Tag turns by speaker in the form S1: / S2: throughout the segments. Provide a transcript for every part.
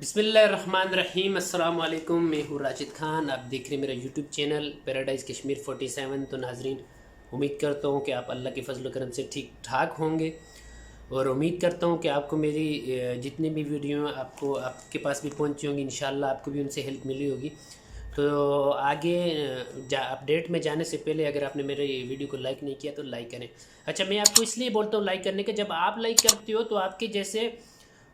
S1: बिस्मिल्लाहिर्रहमानिर्रहीम। अस्सलाम वालेकुम। मैं हूँ राशिद खान। आप देख रहे हैं मेरा यूट्यूब चैनल पैराडाइज़ कश्मीर 47। तो नाजरीन, उम्मीद करता हूँ कि आप अल्लाह के फजल करम से ठीक ठाक होंगे और उम्मीद करता हूँ कि आपको मेरी जितनी भी वीडियो आपको आपके पास भी पहुँची होंगी। इंशाल्लाह आपको भी उनसे हेल्प मिली होगी। तो आगे अपडेट में जाने से पहले अगर आपने मेरे वीडियो को लाइक नहीं किया तो लाइक करें। अच्छा, मैं आपको इसलिए बोलता हूँ लाइक करने के, जब आप लाइक करते हो तो आपके जैसे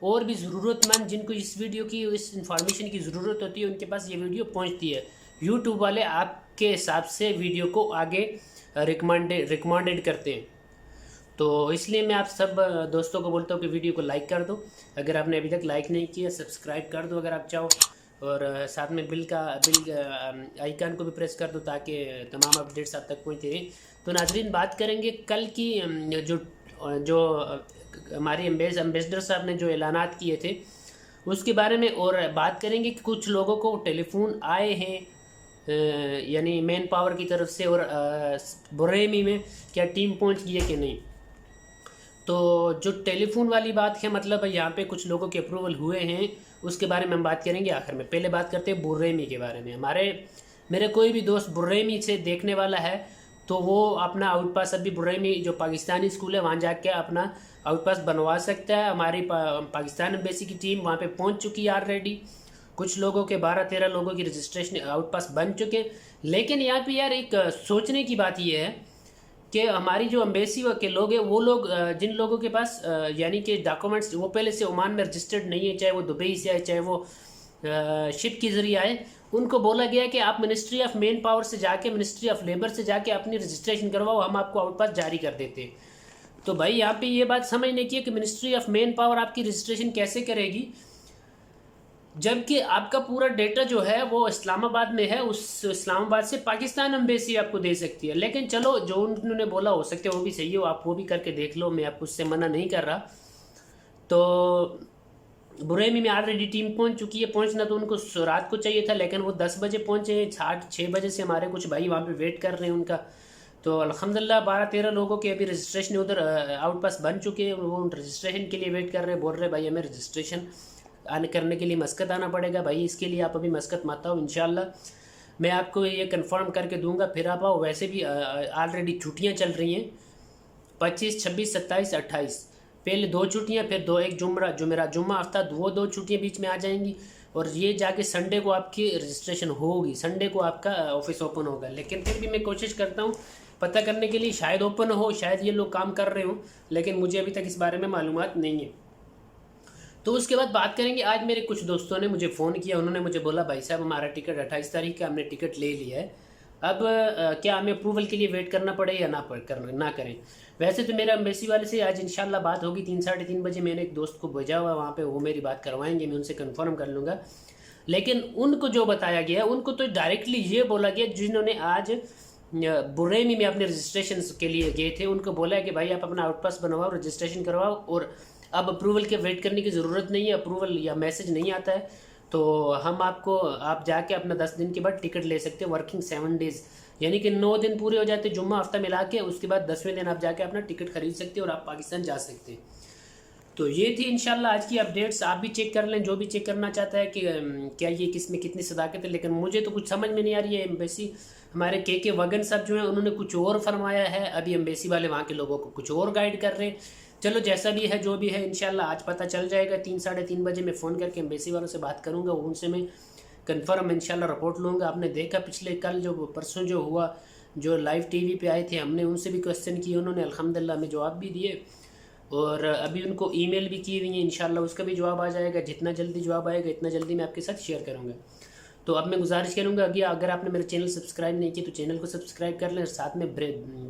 S1: और भी ज़रूरतमंद जिनको इस वीडियो की इस इंफॉर्मेशन की ज़रूरत होती है उनके पास ये वीडियो पहुंचती है। यूट्यूब वाले आपके हिसाब से वीडियो को आगे रिकमेंडेड करते हैं। तो इसलिए मैं आप सब दोस्तों को बोलता हूँ कि वीडियो को लाइक कर दो। अगर आपने अभी तक लाइक नहीं किया, सब्सक्राइब कर दो अगर आप चाहो, और साथ में बिल आइकन को भी प्रेस कर दो ताकि तमाम अपडेट्स आप तक पहुँचती रहें। तो नाजरीन, बात करेंगे कल की जो जो हमारे एम्बेसडर साहब ने जो ऐलानात किए थे उसके बारे में, और बात करेंगे कि कुछ लोगों को टेलीफोन आए हैं यानी मैन पावर की तरफ से, और बुरेमी में क्या टीम पहुंच गई है कि नहीं। तो जो टेलीफोन वाली बात है, मतलब यहाँ पे कुछ लोगों के अप्रूवल हुए हैं, उसके बारे में हम बात करेंगे आखिर में। पहले बात करते हैं बुरेमी के बारे में। मेरे कोई भी दोस्त बुरेमी से देखने वाला है तो वो अपना आउटपास अभी बुरेमी जो पाकिस्तानी स्कूल है वहाँ जाके अपना आउटपास बनवा सकता है। हमारी पाकिस्तान एम्बेसी की टीम वहाँ पे पहुँच चुकी है ऑलरेडी। कुछ लोगों के 12-13 लोगों की रजिस्ट्रेशन आउटपास बन चुके। लेकिन यहाँ पे यार एक सोचने की बात ये है कि हमारी जो अम्बेसी के लोग हैं वो लोग जिन लोगों के पास यानी कि डॉक्यूमेंट्स वो पहले से ओमान में रजिस्टर्ड नहीं है, चाहे वो दुबई से आए चाहे वो शिप के ज़रिए आए, उनको बोला गया कि आप मिनिस्ट्री ऑफ मेन पावर से जाके, मिनिस्ट्री ऑफ लेबर से जाके अपनी रजिस्ट्रेशन करवाओ, हम आपको आउटपास जारी कर देते हैं। तो भाई यहाँ पे ये बात समझने की है कि मिनिस्ट्री ऑफ मेन पावर आपकी रजिस्ट्रेशन कैसे करेगी, जबकि आपका पूरा डेटा जो है वो इस्लामाबाद में है। उस इस्लामाबाद से पाकिस्तान एम्बेसी आपको दे सकती है। लेकिन चलो, जो उन्होंने बोला हो सकता है वो भी सही हो, आप वो भी करके देख लो, मैं आपको उससे मना नहीं कर रहा। तो बुरेमी में ऑलरेडी टीम पहुंच चुकी है। पहुंचना तो उनको रात को चाहिए था, लेकिन वो 10 बजे पहुंचे हैं। 6 बजे से हमारे कुछ भाई वहाँ पे वेट कर रहे हैं उनका। तो अल्हम्दुलिल्लाह 12-13 लोगों के अभी रजिस्ट्रेशन उधर आउटपास बन चुके हैं। वो रजिस्ट्रेशन के लिए वेट कर रहे हैं, बोल रहे भाई हमें रजिस्ट्रेशन आने करने के लिए मस्कत आना पड़ेगा। भाई इसके लिए आप अभी मस्कत मत आओ, इंशाल्लाह मैं आपको ये कंफर्म करके दूंगा, फिर आप आओ। वैसे भी ऑलरेडी छुट्टियाँ चल रही हैं 25, 26, 27, 28। पहले 2 छुट्टियाँ, फिर एक जुम्मा हफ्ता, वो 2 छुट्टियाँ बीच में आ जाएंगी। और ये जाके संडे को आपकी रजिस्ट्रेशन होगी, संडे को आपका ऑफिस ओपन होगा। लेकिन फिर भी मैं कोशिश करता हूँ पता करने के लिए, शायद ओपन हो, शायद ये लोग काम कर रहे हों, लेकिन मुझे अभी तक इस बारे में मालूमात नहीं है। तो उसके बाद बात करेंगे, आज मेरे कुछ दोस्तों ने मुझे फ़ोन किया। उन्होंने मुझे बोला भाई साहब हमारा टिकट 28 तारीख का, हमने टिकट ले लिया है, अब क्या हमें अप्रूवल के लिए वेट करना पड़े या ना करें। वैसे तो मेरा एम्बेसी वाले से आज इंशाल्लाह बात होगी 3-3:30 बजे। मैंने एक दोस्त को भेजा हुआ वहाँ पे, वो मेरी बात करवाएंगे, मैं उनसे कंफर्म कर लूँगा। लेकिन उनको जो बताया गया, उनको तो डायरेक्टली ये बोला गया, जिन्होंने आज बुरेमी में अपने रजिस्ट्रेशन के लिए गए थे, उनको बोला है कि भाई आप अपना आउटपास बनवाओ, रजिस्ट्रेशन करवाओ, और अब अप्रूवल के वेट करने की ज़रूरत नहीं है। अप्रूवल या मैसेज नहीं आता है तो हम आपको, आप जाके अपना 10 दिन के बाद टिकट ले सकते हैं, वर्किंग 7 डेज़, यानी कि 9 दिन पूरे हो जाते, जुम्मा हफ्ता मिला के, उसके बाद 10वें दिन आप जाके अपना टिकट खरीद सकते हैं और आप पाकिस्तान जा सकते हैं। तो ये थी इंशाल्लाह आज की अपडेट्स। आप भी चेक कर लें, जो भी चेक करना चाहता है कि क्या ये किस में कितनी सदाकत है। लेकिन मुझे तो कुछ समझ में नहीं आ रही है। एम्बेसी हमारे के वगन साहब जो है उन्होंने कुछ और फरमाया है, अभी एम्बेसी वाले वहाँ के लोगों को कुछ और गाइड कर रहे हैं। चलो जैसा भी है, जो भी है, इंशाल्लाह आज पता चल जाएगा। 3-3:30 बजे मैं फ़ोन करके एम्बेसी वालों से बात करूँगा, उनसे मैं कन्फर्म इंशाल्लाह रिपोर्ट लूँगा। आपने देखा पिछले कल जो परसों जो हुआ, जो लाइव टीवी पे आए थे, हमने उनसे भी क्वेश्चन किए, उन्होंने अल्हम्दुलिल्लाह में जवाब भी दिए, और अभी उनको ईमेल भी की हुई है। इंशाल्लाह उसका भी जवाब आ जाएगा। जितना जल्दी जवाब आएगा इतना जल्दी मैं आपके साथ शेयर करूँगा। तो अब मैं गुजारिश करूँगा, अगर आपने मेरा चैनल सब्सक्राइब नहीं किया तो चैनल को सब्सक्राइब कर लें, और साथ में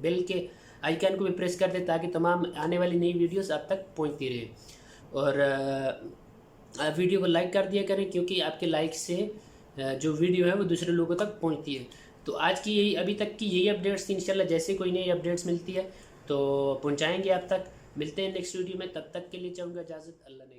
S1: बेल के आइकन को भी प्रेस कर दें ताकि तमाम आने वाली नई वीडियोस आप तक पहुंचती रहे। और वीडियो को लाइक कर दिया करें, क्योंकि आपके लाइक से जो वीडियो है वो दूसरे लोगों तक पहुंचती है। तो आज की यही, अभी तक की यही अपडेट्स थी। इंशाल्लाह जैसे कोई नई अपडेट्स मिलती है तो पहुँचाएँगे आप तक। मिलते हैं नेक्स्ट वीडियो में, तब तक के लिए चाहूँगा इजाज़त। अल्लाह ने